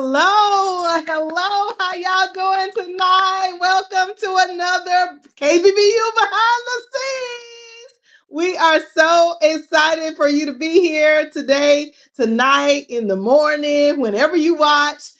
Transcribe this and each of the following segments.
Hello. How y'all doing tonight? Welcome to another KBBU Behind the Scenes. We are so excited for you to be here today, tonight, in the morning, whenever you watch.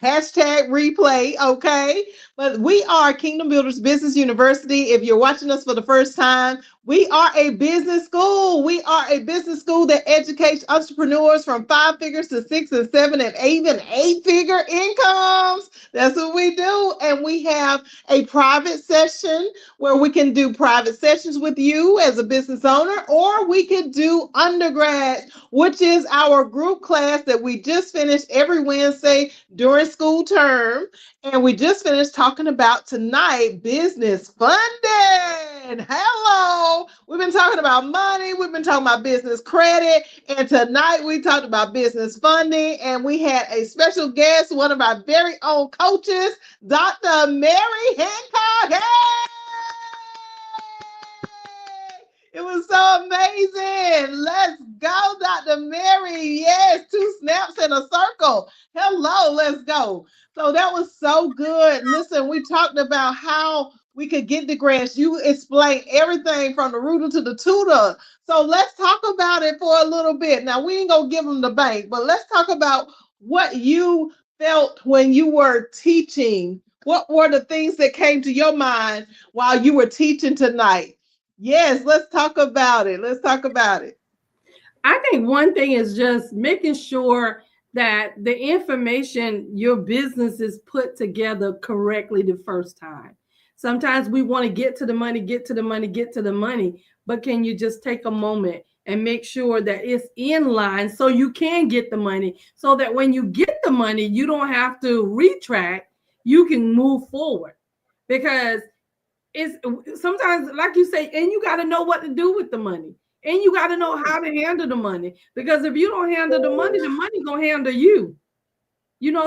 Hashtag replay, okay? But we are Kingdom Builders Business University. If you're watching us for the first time, we are a business school. We are a business school that educates entrepreneurs from 5 figures to 6 and 7 and even 8-figure incomes. That's what we do. And we have a private session where we can do private sessions with you as a business owner, or we could do undergrads, which is our group class that we just finished every Wednesday during school term. And we just finished talking about tonight business funding. Hello. We've been talking about money. We've been talking about business credit. And tonight we talked about business funding. And we had a special guest, one of our very own coaches, Dr. Mary Hancock. Hey! It was so amazing. Let's go, Dr. Mary. Yes, 2 snaps in a circle. Hello, let's go. So that was so good. Listen, we talked about how we could get the grants. You explained everything from the rooter to the tutor. So let's talk about it for a little bit. Now, we ain't going to give them the bank, but let's talk about what you felt when you were teaching. What were the things that came to your mind while you were teaching tonight? Yes, let's talk about it. I think one thing is just making sure that the information your business is put together correctly the first time. Sometimes we want to get to the money, but can you just take a moment and make sure that it's in line so you can get the money, so that when you get the money, you don't have to retract, you can move forward. Because it's sometimes, like you say, and you got to know what to do with the money, and you got to know how to handle the money, because if you don't handle the money gonna handle you.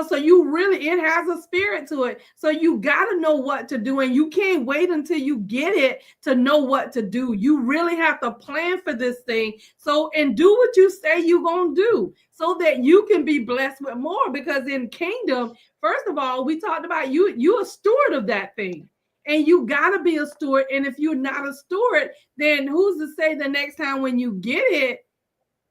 So you really, it has a spirit to it. So you got to know what to do, and you can't wait until you get it to know what to do. You really have to plan for this thing. So, and do what you say you're going to do so that you can be blessed with more. Because in kingdom, first of all, we talked about you're a steward of that thing. And you got to be a steward. And if you're not a steward, then who's to say the next time when you get it,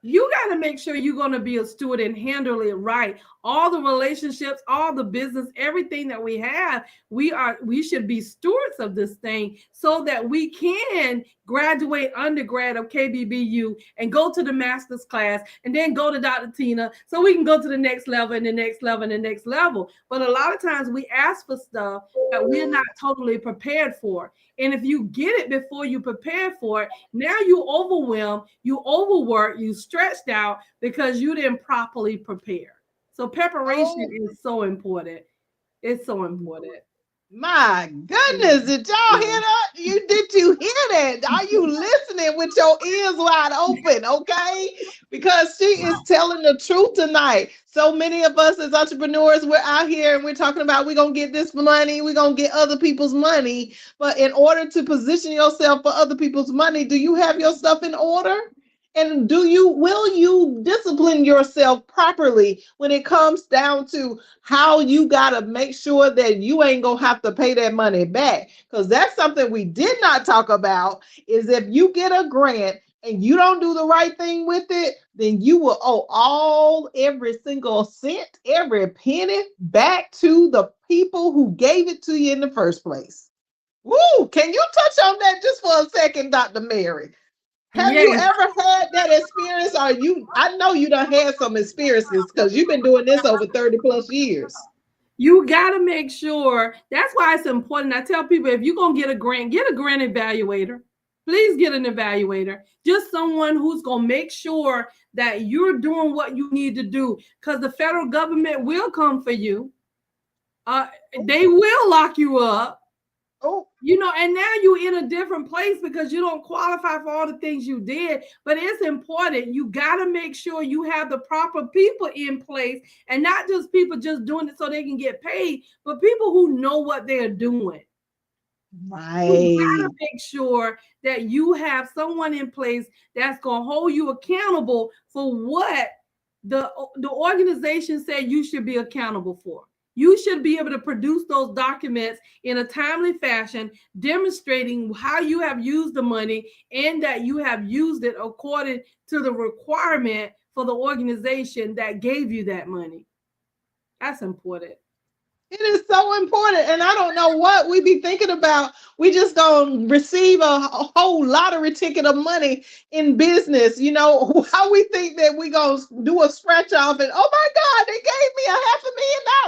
you got to make sure you're going to be a steward and handle it right. All the relationships, all the business, everything that we have, we should be stewards of this thing so that we can graduate undergrad of KBBU and go to the master's class and then go to Dr. Tina so we can go to the next level and the next level and the next level. But a lot of times we ask for stuff that we're not totally prepared for. And if you get it before you prepare for it, now you overwhelmed, you overworked, you stretched out because you didn't properly prepare. So preparation is so important. It's so important. My goodness, did y'all hear that? Did you hear that? Are you listening with your ears wide open? Okay, because she is telling the truth tonight. So many of us as entrepreneurs, we're out here and we're talking about we're gonna get this money, we're gonna get other people's money. But in order to position yourself for other people's money, do you have your stuff in order? And will you discipline yourself properly when it comes down to how you got to make sure that you ain't going to have to pay that money back? Because that's something we did not talk about, is if you get a grant and you don't do the right thing with it, then you will owe every single cent, every penny back to the people who gave it to you in the first place. Woo! Can you touch on that just for a second, Dr. Mary? Have you ever had that experience? I know you done had some experiences because you've been doing this over 30 plus years. You got to make sure. That's why it's important. I tell people, if you're going to get a grant evaluator. Please get an evaluator. Just someone who's going to make sure that you're doing what you need to do, because the federal government will come for you. They will lock you up. And now you're in a different place because you don't qualify for all the things you did. But it's important. You got to make sure you have the proper people in place, and not just people just doing it so they can get paid, but people who know what they're doing. Right. You got to make sure that you have someone in place that's going to hold you accountable for what the organization said you should be accountable for. You should be able to produce those documents in a timely fashion, demonstrating how you have used the money and that you have used it according to the requirement for the organization that gave you that money. That's important. It is so important. And I don't know what we be thinking about. We just gonna receive a whole lottery ticket of money in business. You know, how we think that we gonna do a scratch off and, oh my God, they gave me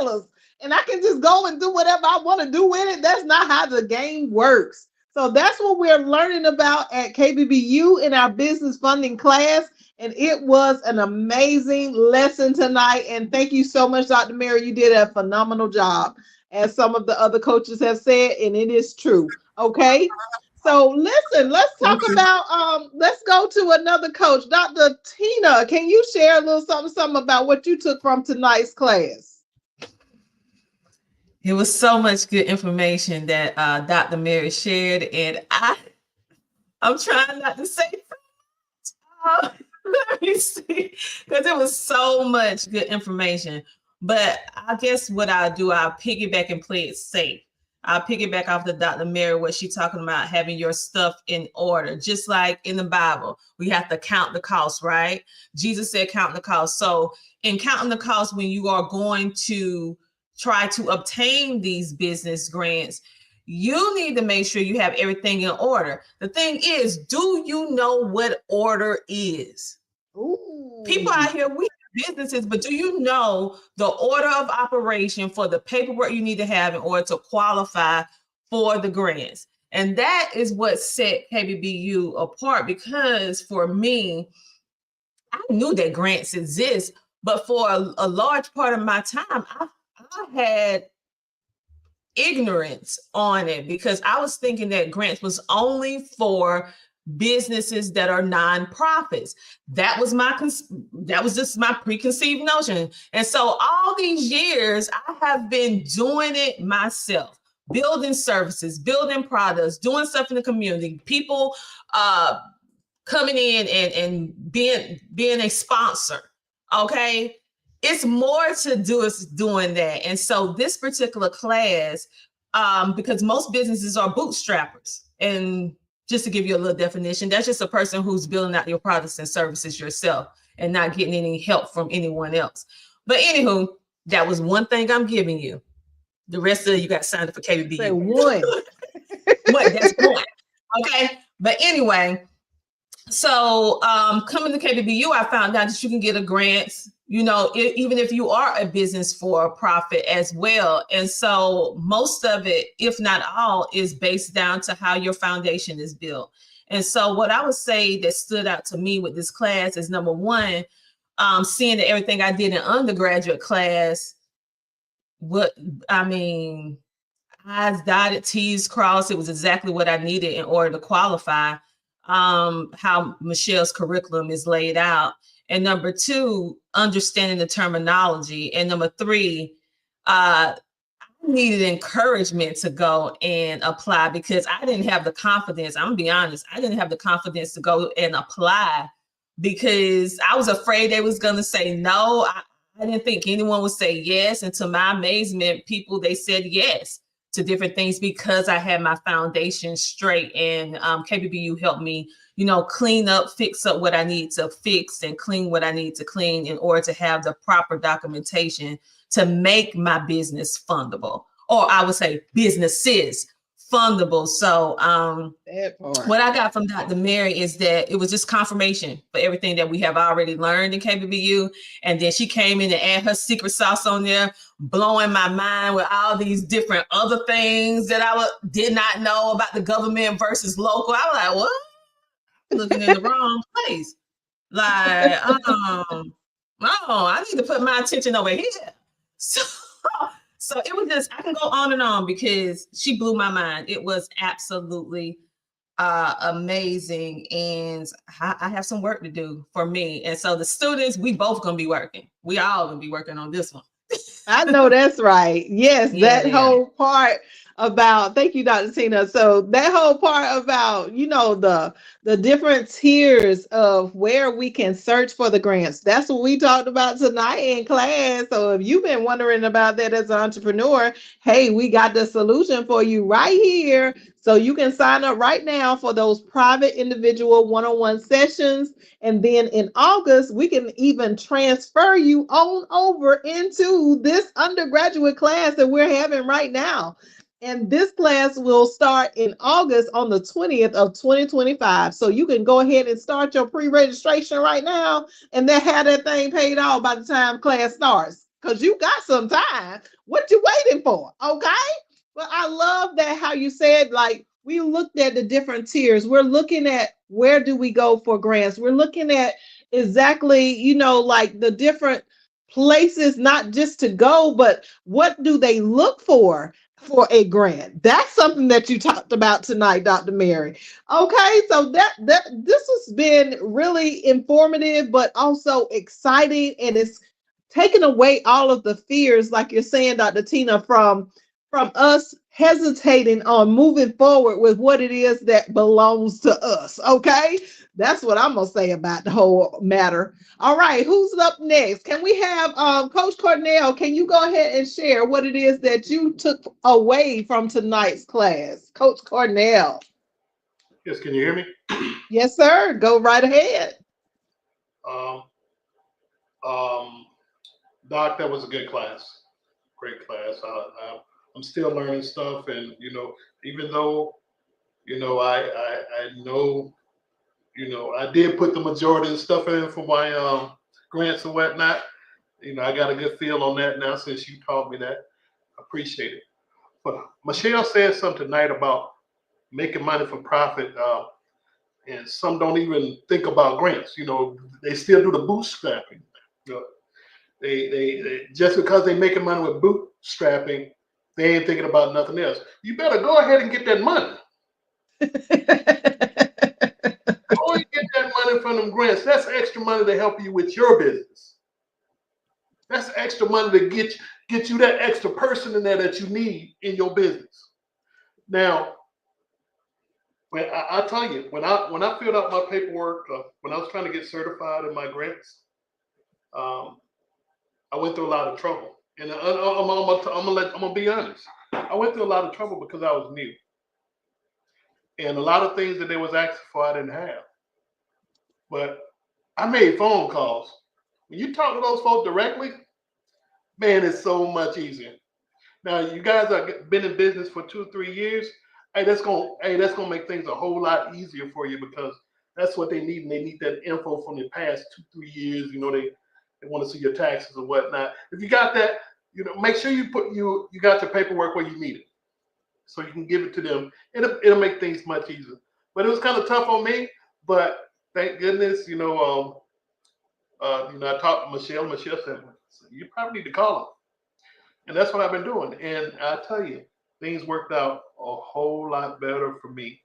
$500,000 and I can just go and do whatever I want to do with it. That's not how the game works. So that's what we're learning about at KBBU in our business funding class. And it was an amazing lesson tonight. And thank you so much, Dr. Mary. You did a phenomenal job, as some of the other coaches have said, and it is true. Okay. So listen, let's talk about, let's go to another coach. Dr. Tina, can you share a little something about what you took from tonight's class? It was so much good information that Dr. Mary shared, and I'm trying not to say let me see, because it was so much good information. But I guess what I'll do, I'll piggyback and play it safe. I'll piggyback off the Dr. Mary, what she's talking about, having your stuff in order. Just like in the Bible, we have to count the cost, right? Jesus said count the cost. So in counting the cost, when you are going to try to obtain these business grants, you need to make sure you have everything in order. The thing is, do you know what order is? Ooh. People out here, we have businesses, but do you know the order of operation for the paperwork you need to have in order to qualify for the grants? And that is what set KBBU apart, because for me, I knew that grants exist, but for a large part of my time, I had ignorance on it, because I was thinking that grants was only for businesses that are nonprofits. That was just my preconceived notion. And so all these years I have been doing it myself, building services, building products, doing stuff in the community, people coming in and being a sponsor. Okay. It's more to do is doing that. And so this particular class, because most businesses are bootstrappers, and just to give you a little definition, that's just a person who's building out your products and services yourself and not getting any help from anyone else. But anywho, that was one thing I'm giving you. The rest of you got signed up for KBBU. Say one. That's one. Okay. But anyway, so coming to KBBU, I found out that you can get a grant, you know, even if you are a business for profit as well. And so most of it, if not all, is based down to how your foundation is built. And so what I would say that stood out to me with this class is, number one, seeing that everything I did in undergraduate class, I's dotted, T's crossed, it was exactly what I needed in order to qualify. How Michelle's curriculum is laid out. And number two, understanding the terminology. And number three, I needed encouragement to go and apply, because I didn't have the confidence. I'm gonna be honest, I didn't have the confidence to go and apply because I was afraid they was gonna say no. I didn't think anyone would say yes. And to my amazement, they said yes to different things because I had my foundation straight, and KBBU helped me, you know, clean up, fix up what I need to fix and clean what I need to clean in order to have the proper documentation to make my business fundable, or I would say businesses fundable. So what I got from Dr. Mary is that it was just confirmation for everything that we have already learned in KBBU. And then she came in and add her secret sauce on there, blowing my mind with all these different other things that I did not know about the government versus local. I was like, what? I'm looking in the wrong place. Like, I need to put my attention over here. So it was just, I can go on and on because she blew my mind. It was absolutely amazing. And I have some work to do for me. And so the students, we both going to be working. We all going to be working on this one. I know that's right. Yes, Yeah, that yeah. whole part about, thank you, Dr. Tina. So that whole part about, the different tiers of where we can search for the grants. That's what we talked about tonight in class. So if you've been wondering about that as an entrepreneur, hey, we got the solution for you right here. So you can sign up right now for those private individual one-on-one sessions. And then in August, we can even transfer you on over into this undergraduate class that we're having right now. And this class will start in August on the 20th of 2025. So you can go ahead and start your pre-registration right now and then have that thing paid off by the time class starts. Because you got some time. What you waiting for? Okay. Well, I love that how you said, like, we looked at the different tiers. We're looking at where do we go for grants. We're looking at exactly, like the different places, not just to go, but what do they look for a grant? That's something that you talked about tonight, Dr. Mary. Okay, so that this has been really informative, but also exciting, and it's taken away all of the fears, like you're saying, Dr. Tina, from us hesitating on moving forward with what it is that belongs to us. Okay, that's what I'm gonna say about the whole matter. All right, who's up next? Can we have Coach Cornell? Can you go ahead and share what it is that you took away from tonight's class, Coach Cornell? Yes, can you hear me? Yes, sir. Go right ahead. Um, um, Doc, that was a good class. Great class. I'm still learning stuff, and even though I know I did put the majority of the stuff in for my grants and whatnot. I got a good feel on that now since you taught me that. Appreciate it. But Michelle said something tonight about making money for profit, and some don't even think about grants. They still do the bootstrapping. You know, they just because they making money with bootstrapping, they ain't thinking about nothing else. You better go ahead and get that money. Go and get that money from them grants. That's extra money to help you with your business. That's extra money to get you that extra person in there that you need in your business. Now, when I tell you, when I filled out my paperwork, when I was trying to get certified in my grants, I went through a lot of trouble. And I'm gonna be honest. I went through a lot of trouble because I was new, and a lot of things that they was asking for I didn't have. But I made phone calls. When you talk to those folks directly, man, it's so much easier. Now you guys have been in business for 2 or 3 years. That's gonna make things a whole lot easier for you because that's what they need, and they need that info from the past 2 3 years. They want to see your taxes and whatnot. If you got that, make sure you got your paperwork where you need it, so you can give it to them. It'll make things much easier. But it was kind of tough on me. But thank goodness, I talked to Michelle. Michelle said, "You probably need to call them," and that's what I've been doing. And I tell you, things worked out a whole lot better for me.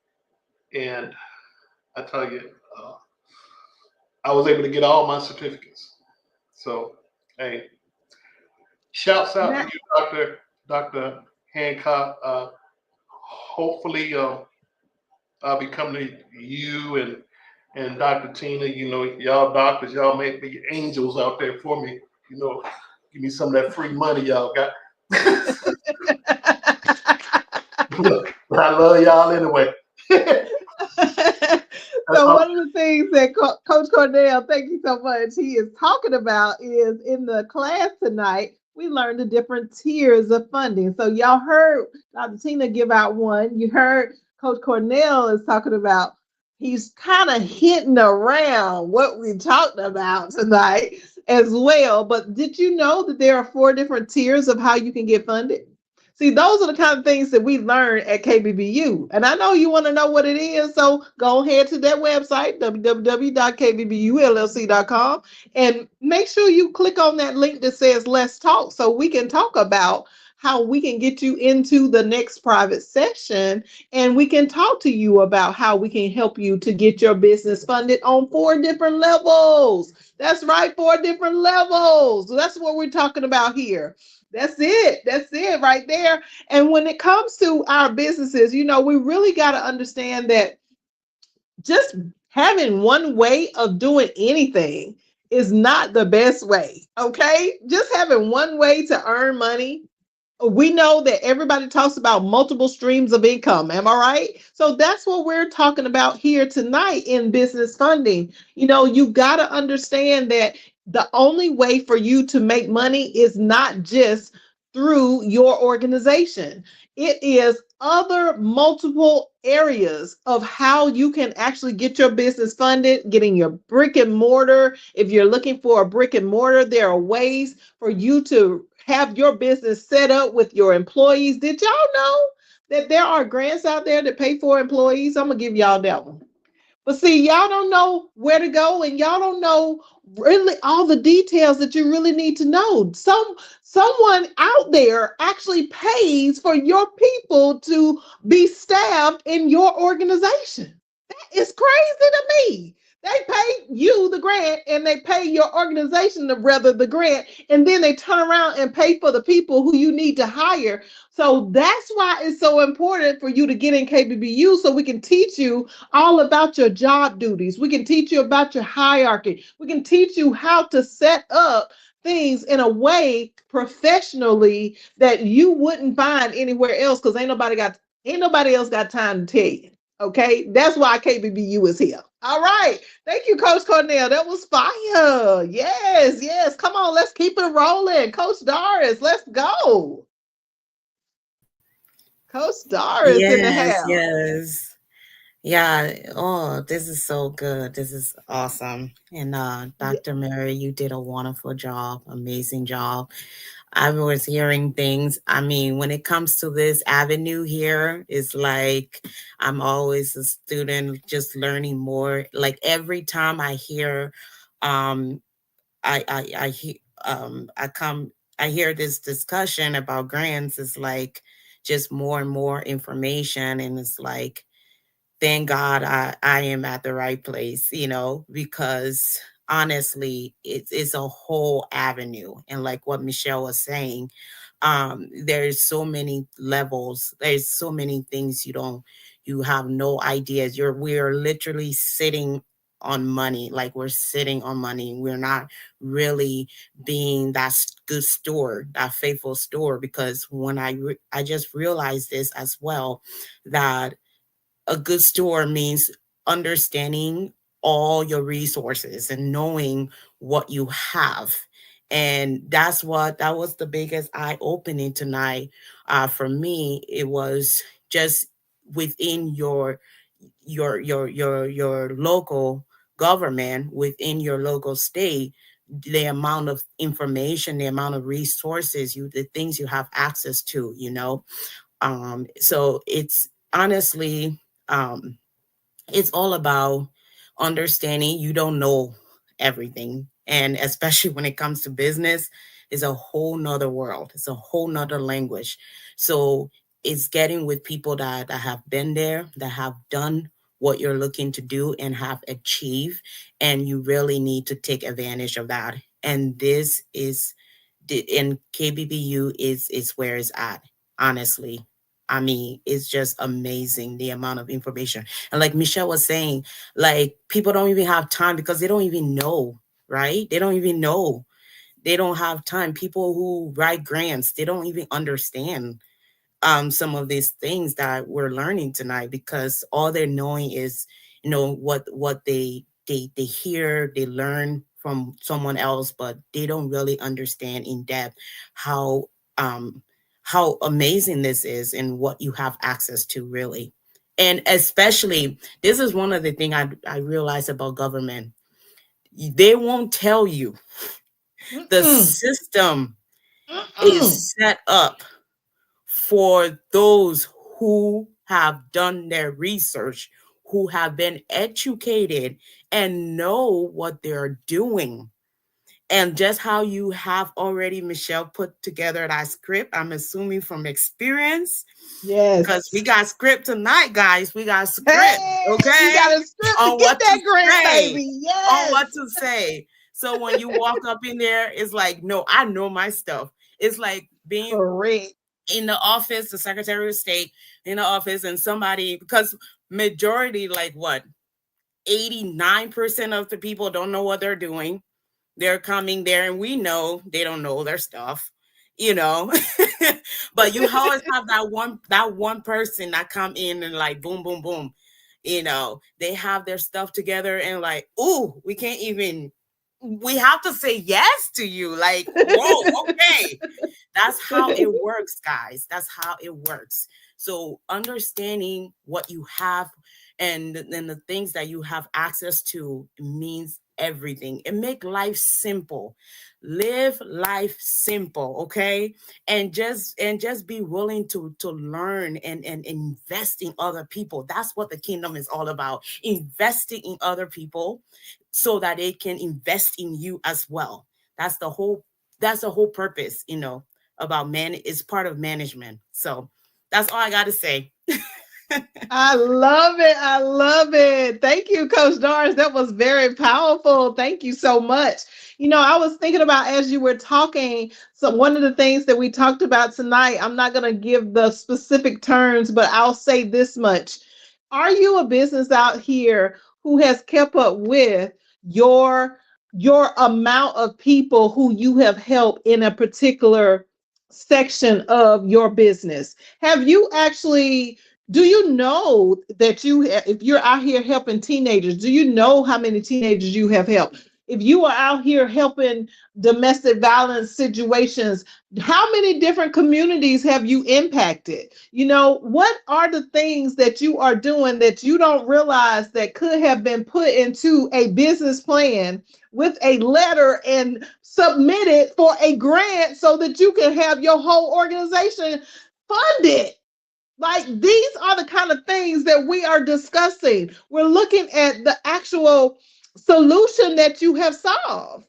And I tell you, I was able to get all my certificates. So, hey, shouts out to you, Dr. Hancock. Hopefully, I'll be coming to you and Dr. Tina. Y'all doctors, y'all make be angels out there for me. Give me some of that free money y'all got. But I love y'all anyway. So one of the things that Coach Cornell, thank you so much, he is talking about is in the class tonight, we learned the different tiers of funding. So y'all heard Dr. Tina give out one. You heard Coach Cornell is talking about, he's kind of hinting around what we talked about tonight as well. But did you know that there are 4 different tiers of how you can get funded? See, those are the kind of things that we learn at KBBU. And I know you want to know what it is. So go ahead to that website, www.kbbulllc.com, and make sure you click on that link that says Let's Talk so we can talk about how we can get you into the next private session and we can talk to you about how we can help you to get your business funded on 4 different levels. That's right, 4 different levels. That's what we're talking about here. That's it. That's it right there. And when it comes to our businesses, we really got to understand that just having one way of doing anything is not the best way. Okay. Just having one way to earn money, we know that everybody talks about multiple streams of income. Am I right? So that's what we're talking about here tonight in business funding. You got to understand that the only way for you to make money is not just through your organization. It is other multiple areas of how you can actually get your business funded, getting your brick and mortar. If you're looking for a brick and mortar, there are ways for you to have your business set up with your employees. Did y'all know that there are grants out there that pay for employees? I'm going to give y'all that one. But see, y'all don't know where to go and y'all don't know really all the details that you really need to know. Someone out there actually pays for your people to be staffed in your organization. That is crazy to me. They pay you the grant and they pay your organization rather the grant, and then they turn around and pay for the people who you need to hire. So that's why it's so important for you to get in KBBU so we can teach you all about your job duties. We can teach you about your hierarchy. We can teach you how to set up things in a way professionally that you wouldn't find anywhere else because ain't nobody else got time to tell you. Okay, that's why KBBU is here. All right, thank you, Coach Cornell. That was fire. Yes, yes. Come on, let's keep it rolling, Coach Doris. Let's go. Coach Doris in the Yes, house. yes. Yeah. Oh, this is so good. This is awesome. And Dr. Mary, you did a wonderful job, amazing job. I was hearing things. I mean, when it comes to this avenue here, it's like I'm always a student just learning more. Like every time I hear I come I hear this discussion about grants, it's like just more and more information, and it's like thank God I am at the right place, because honestly, it's a whole avenue. And like what Michelle was saying, there's so many levels, there's so many things you have no ideas. We're literally sitting on money, like we're sitting on money. We're not really being that good steward, that faithful steward, because when I just realized this as well, that a good store means understanding all your resources and knowing what you have. And that was the biggest eye opening tonight. For me, it was just within your local government, within your local state, the amount of information, the amount of resources, the things you have access to, so it's honestly, um, it's all about understanding you don't know everything. And especially when it comes to business, it's a whole nother world. It's a whole nother language. So it's getting with people that have been there, that have done what you're looking to do and have achieved. And you really need to take advantage of that. And this is in KBBU is where it's at, honestly. I mean, it's just amazing the amount of information. And like Michelle was saying, like people don't even have time because they don't even know, right? They don't even know. They don't have time. People who write grants, they don't even understand some of these things that we're learning tonight, because all they're knowing is, what they hear, they learn from someone else, but they don't really understand in depth how um how amazing this is and what you have access to, really. And especially, this is one of the things I realized about government. They won't tell you the Mm-mm, system mm-mm. is set up for those who have done their research, who have been educated and know what they're doing. And just how you have already, Michelle, put together that script, I'm assuming from experience, because we Yes. got script tonight, guys. We got script, Hey, we okay? got a script to On get what to that grant, say. baby. On Yes. what to say. So when you walk up in there, it's like, no, I know my stuff. It's like being Correct. in the office, the Secretary of State in the office, and somebody, because majority, like what, 89% of the people don't know what they're doing. They're coming there and we know they don't know their stuff, you know. But you always have that one person that come in and like boom, boom, boom. You know, they have their stuff together and like, oh, we have to say yes to you. Like, whoa, okay. That's how it works, guys. That's how it works. So understanding what you have and the things that you have access to means everything. It make life simple. Live life simple, okay? And just be willing to learn and invest in other people. That's what the kingdom is all about. Investing in other people so that they can invest in you as well. That's the whole purpose, about man is part of management. So that's all I got to say. I love it. I love it. Thank you, Coach Doris. That was very powerful. Thank you so much. I was thinking about as you were talking, so one of the things that we talked about tonight, I'm not going to give the specific terms, but I'll say this much. Are you a business out here who has kept up with your your amount of people who you have helped in a particular section of your business? Have you actually do you know that if you're out here helping teenagers, do you know how many teenagers you have helped? If you are out here helping domestic violence situations, how many different communities have you impacted? What are the things that you are doing that you don't realize that could have been put into a business plan with a letter and submitted for a grant so that you can have your whole organization funded? Like, these are the kind of things that we are discussing. We're looking at the actual solution that you have solved.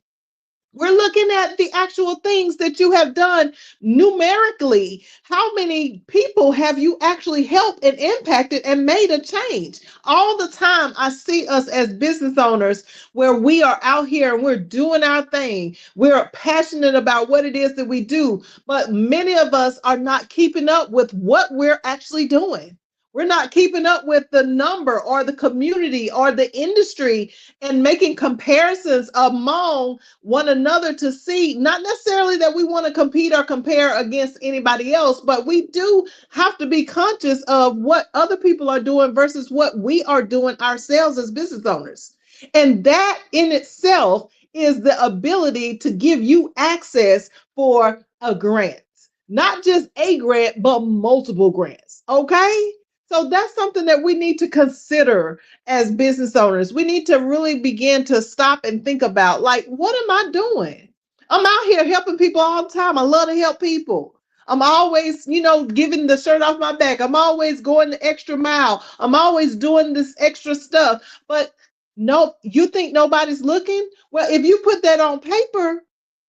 We're looking at the actual things that you have done numerically. How many people have you actually helped and impacted and made a change? All the time, I see us as business owners where we are out here and we're doing our thing. We're passionate about what it is that we do, but many of us are not keeping up with what we're actually doing. We're not keeping up with the number or the community or the industry and making comparisons among one another to see, not necessarily that we want to compete or compare against anybody else, but we do have to be conscious of what other people are doing versus what we are doing ourselves as business owners. And that in itself is the ability to give you access for a grant, not just a grant, but multiple grants. Okay. So that's something that we need to consider as business owners. We need to really begin to stop and think about, like, what am I doing? I'm out here helping people all the time. I love to help people. I'm always, giving the shirt off my back. I'm always going the extra mile. I'm always doing this extra stuff. But no, you think nobody's looking? Well, if you put that on paper,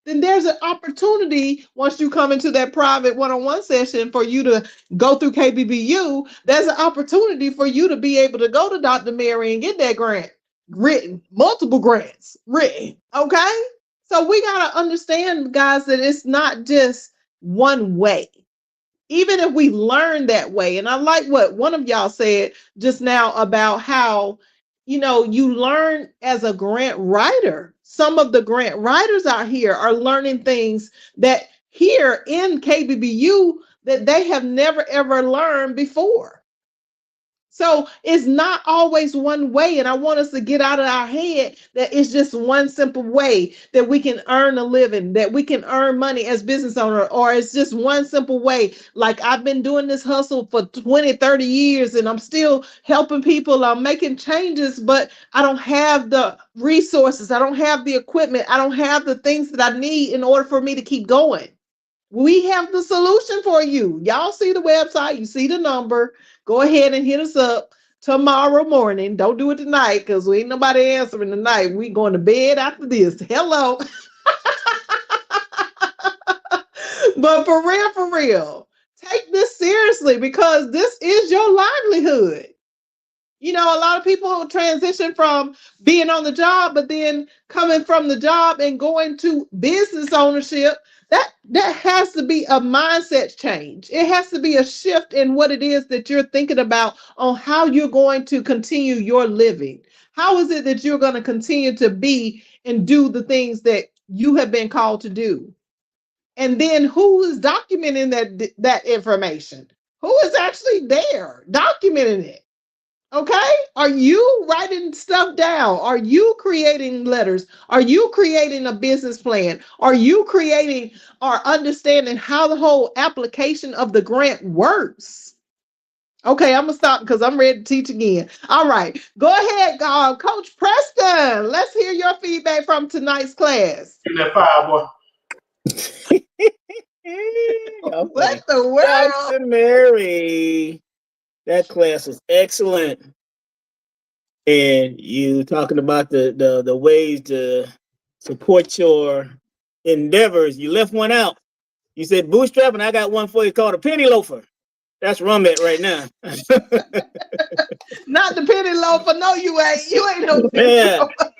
then there's an opportunity once you come into that private one-on-one session for you to go through KBBU. There's an opportunity for you to be able to go to Dr. Mary and get that grant written, multiple grants written. Okay. So we got to understand, guys, that it's not just one way. Even if we learn that way, and I like what one of y'all said just now about how, you learn as a grant writer. Some of the grant writers out here are learning things that here in KBBU that they have never ever learned before. So it's not always one way. And I want us to get out of our head that it's just one simple way that we can earn a living, that we can earn money as business owner, or it's just one simple way. Like, I've been doing this hustle for 20, 30 years and I'm still helping people. I'm making changes, but I don't have the resources. I don't have the equipment. I don't have the things that I need in order for me to keep going. We have the solution for you. Y'all see the website, you see the number. Go ahead and hit us up tomorrow morning. Don't do it tonight because we ain't nobody answering tonight. We going to bed after this. Hello. But for real, take this seriously because this is your livelihood. You know, a lot of people transition from being on the job, but then coming from the job and going to business ownership. That has to be a mindset change. It has to be a shift in what it is that you're thinking about on how you're going to continue your living. How is it that you're going to continue to be and do the things that you have been called to do? And then who is documenting that information? Who is actually there documenting it? Okay. Are you writing stuff down? Are you creating letters? Are you creating a business plan? Are you creating or understanding how the whole application of the grant works? Okay, I'm gonna stop because I'm ready to teach again. All right, go ahead, Coach Preston. Let's hear your feedback from tonight's class. Give that 5, boy. Okay. What the world? Dr. Mary, that class was excellent. And you talking about the ways to support your endeavors. You left one out. You said bootstrap, and I got one for you called a penny loafer. That's where I'm at right now. Not the penny loafer. No, you ain't. You ain't no penny Yeah. loafer.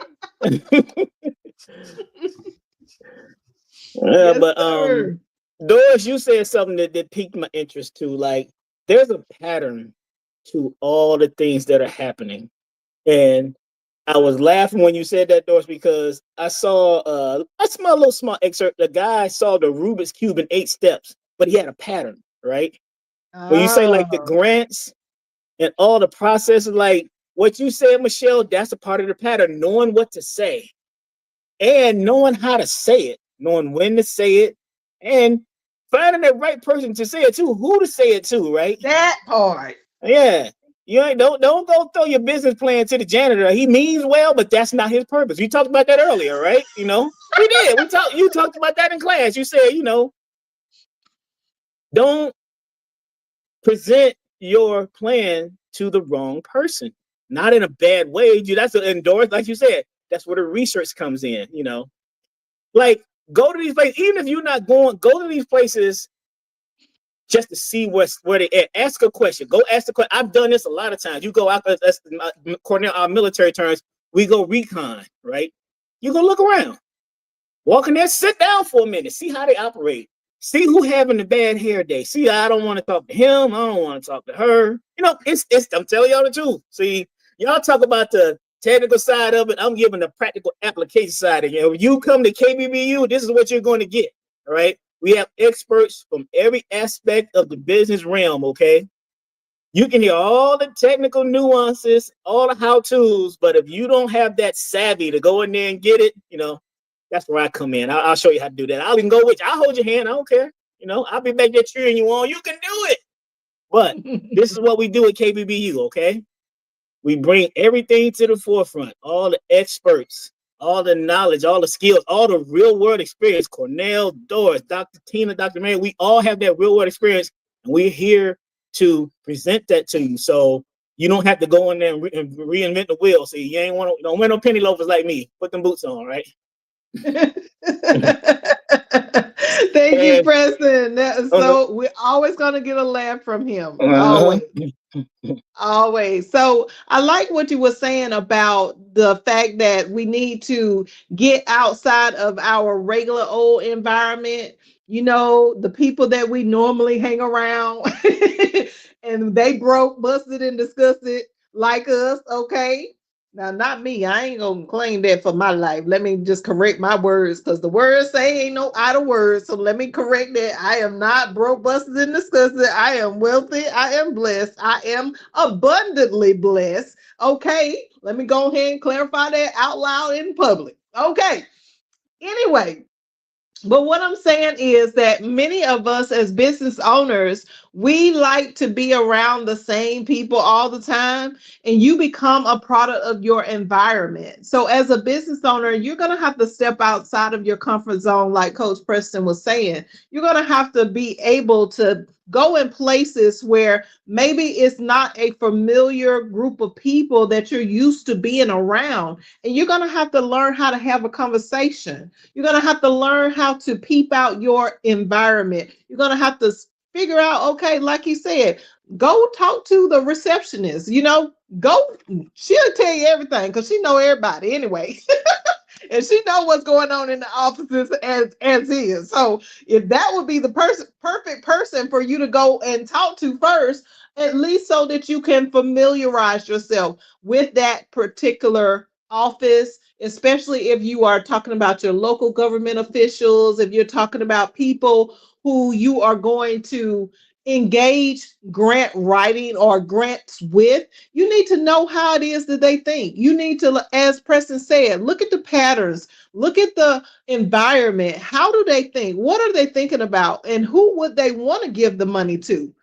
Yes, But sir. Doris, you said something that piqued my interest too. Like, there's a pattern to all the things that are happening. And I was laughing when you said that, Doris, because I saw a little small excerpt. The guy solved a Rubik's Cube in 8 steps, but he had a pattern, right? When you say like the grants and all the processes, like what you said, Michelle, that's a part of the pattern, knowing what to say and knowing how to say it, knowing when to say it, and finding the right person to say it to, who to say it to, right? That part. Yeah. You ain't don't go throw your business plan to the janitor. He means well, but that's not his purpose. We talked about that earlier, right? You know, we did. You talked about that in class. You said, don't present your plan to the wrong person. Not in a bad way. That's endorsed, like you said. That's where the research comes in, Like, go to these places, even if you're not going, go to these places just to see where they at. Ask a question. Go ask the question. I've done this a lot of times. You go out, that's Cornell, our military terms, we go recon, right? You go look around. Walk in there, sit down for a minute, see how they operate. See who having the bad hair day. See, I don't want to talk to him. I don't want to talk to her. It's I'm telling y'all the truth. See, y'all talk about the technical side of it. I'm giving the practical application side of it. When you come to KBBU, this is what you're going to get, all right? We have experts from every aspect of the business realm, okay? You can hear all the technical nuances, all the how-tos, but if you don't have that savvy to go in there and get it, that's where I come in. I'll show you how to do that. I'll even go with you. I'll hold your hand. I don't care. I'll be back there cheering you on. You can do it. But this is what we do at KBBU, okay? We bring everything to the forefront, all the experts, all the knowledge, all the skills, all the real world experience. Cornell, Doris, Dr. Tina, Dr. Mary, we all have that real world experience, and we're here to present that to you. So you don't have to go in there and reinvent the wheel. See, don't wear no penny loafers like me. Put them boots on, right? Thank you, Preston. We're always gonna get a laugh from him. Always. So I like what you were saying about the fact that we need to get outside of our regular old environment, the people that we normally hang around and they broke, busted, and disgusted like us. Okay. Now, not me. I ain't gonna claim that for my life. Let me just correct my words because the words say ain't no idle words. So let me correct that. I am not broke, busted, and disgusted. I am wealthy. I am blessed. I am abundantly blessed. Okay. Let me go ahead and clarify that out loud in public. Okay. Anyway. But what I'm saying is that many of us as business owners, We like to be around the same people all the time, and you become a product of your environment. So, as a business owner, you're going to have to step outside of your comfort zone, like Coach Preston was saying. You're going to have to be able to go in places where maybe it's not a familiar group of people that you're used to being around. And you're going to have to learn how to have a conversation. You're going to have to learn how to peep out your environment. You're going to have to figure out, okay, like you said, go talk to the receptionist, go, she'll tell you everything because she know everybody anyway. And she know what's going on in the offices as is. So if that would be the perfect person for you to go and talk to first, at least so that you can familiarize yourself with that particular office, especially if you are talking about your local government officials, if you're talking about people who you are going to engage grant writing or grants with, you need to know how it is that they think. You need to, as Preston said, look at the patterns, look at the environment. How do they think? What are they thinking about? And who would they want to give the money to?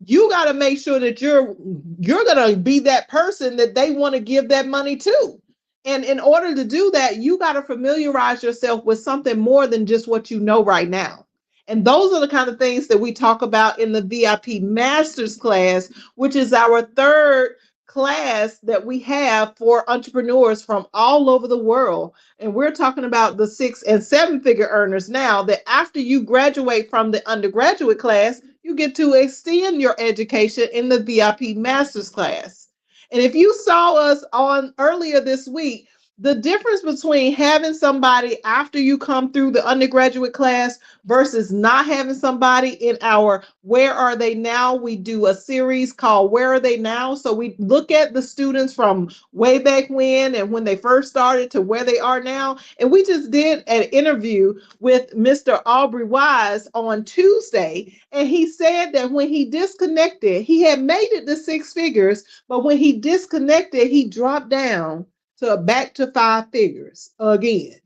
You got to make sure that you're going to be that person that they want to give that money to. And in order to do that, you got to familiarize yourself with something more than just what you know right now. And those are the kind of things that we talk about in the VIP Masters class, which is our third class that we have for entrepreneurs from all over the world. And we're talking about the 6 and 7 figure earners now, that after you graduate from the undergraduate class, you get to extend your education in the VIP Masters class. And if you saw us on earlier this week, the difference between having somebody after you come through the undergraduate class versus not having somebody in our Where Are They Now? We do a series called Where Are They Now? So we look at the students from way back when and when they first started to where they are now. And we just did an interview with Mr. Aubrey Wise on Tuesday. And he said that when he disconnected, he had made it to 6 figures, but when he disconnected, he dropped down to back to 5 figures again.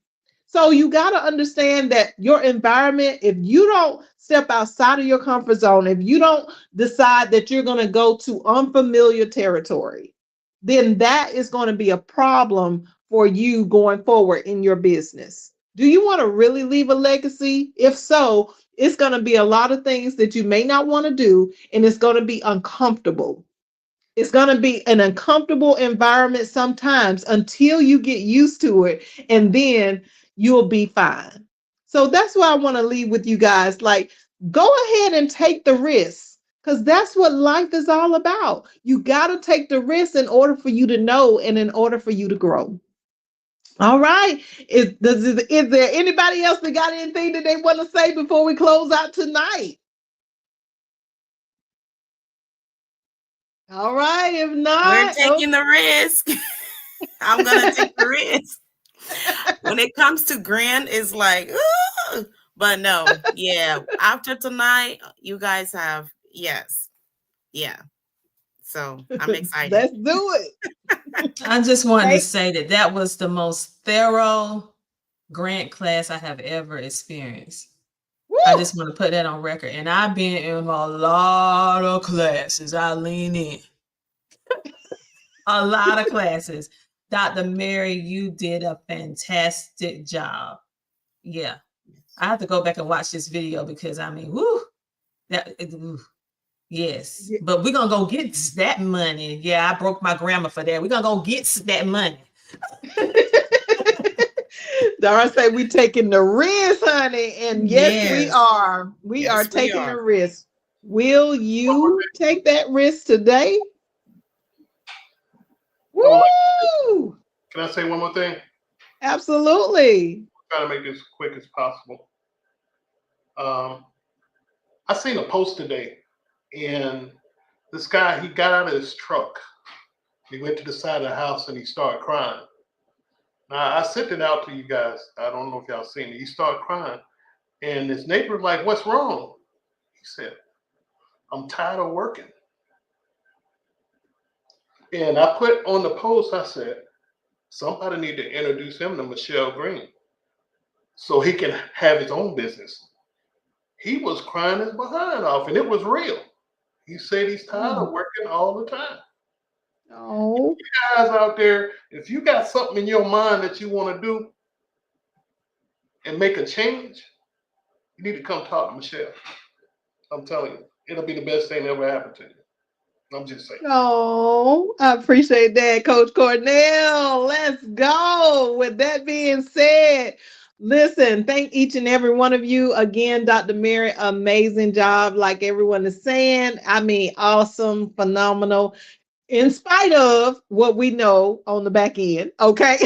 So you got to understand that your environment, if you don't step outside of your comfort zone, if you don't decide that you're going to go to unfamiliar territory, then that is going to be a problem for you going forward in your business. Do you want to really leave a legacy? If so, it's going to be a lot of things that you may not want to do, and it's going to be uncomfortable. It's going to be an uncomfortable environment sometimes until you get used to it, and then you'll be fine. So that's why I want to leave with you guys. Like, go ahead and take the risk, because that's what life is all about. You got to take the risk in order for you to know and in order for you to grow. All right. Is there anybody else that got anything that they want to say before we close out tonight? All right. If We're not, taking the risk. I'm gonna take the risk. When it comes to grant, it's like, ooh, but no, yeah. After tonight, you guys have yes, yeah. So I'm excited. let's do it. I just wanted to Hey, say that was the most thorough grant class I have ever experienced. I woo! just want to put that on record. And I've been in a lot of classes. I lean in. A lot of classes. Dr. Mary, you did a fantastic job. Yeah. I have to go back and watch this video because I mean, whoo, yes. Yeah. But we're gonna go get that money. Yeah, I broke my grammar for that. We're gonna go get that money. Dara say we taking the risk, honey, and yes, we Yes. are. We Yes, are we taking are. the risk. Will you take that risk today? Woo! Can I say one more thing? Absolutely. Try to make this as quick as possible. I seen a post today, and this guy, he got out of his truck. He went to the side of the house and he started crying. Now, I sent it out to you guys. I don't know if y'all seen it. He started crying, and his neighbor was like, "What's wrong?" He said, "I'm tired of working." And I put on the post, I said, somebody need to introduce him to Michelle Green so he can have his own business. He was crying his behind off, and it was real. He said he's tired of working all the time. Oh, You guys out there, if you got something in your mind that you want to do and make a change, you need to come talk to Michelle. I'm telling you, it'll be the best thing that ever happened to you. I'm just saying. oh, I appreciate that, Coach Cornell. Let's go. With that being said, listen, thank each and every one of you. Again, Dr. Mary, amazing job, like everyone is saying. I mean, awesome, phenomenal, in spite of what we know on the back end, okay?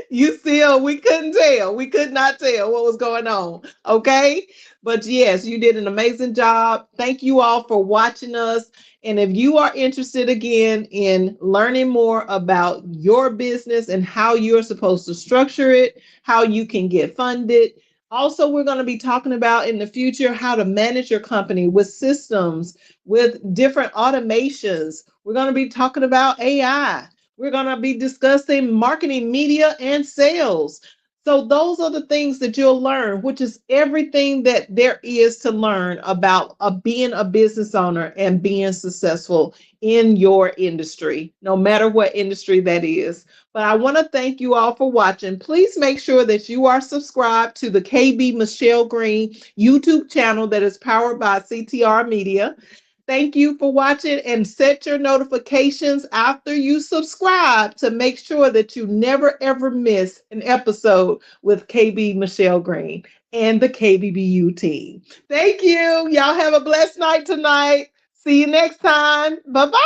You still, we couldn't tell. We could not tell what was going on. Okay. But yes, you did an amazing job. Thank you all for watching us. And if you are interested again in learning more about your business and how you're supposed to structure it, how you can get funded. Also, we're going to be talking about in the future how to manage your company with systems, with different automations. We're going to be talking about AI. We're going to be discussing marketing, media, and sales. So those are the things that you'll learn, which is everything that there is to learn about being a business owner and being successful in your industry, no matter what industry that is. But I want to thank you all for watching. Please make sure that you are subscribed to the KB Michelle Green YouTube channel that is powered by CTR Media. Thank you for watching, and set your notifications after you subscribe to make sure that you never ever miss an episode with KB Michelle Green and the KBBU team. Thank you. Y'all have a blessed night tonight. See you next time. Bye-bye.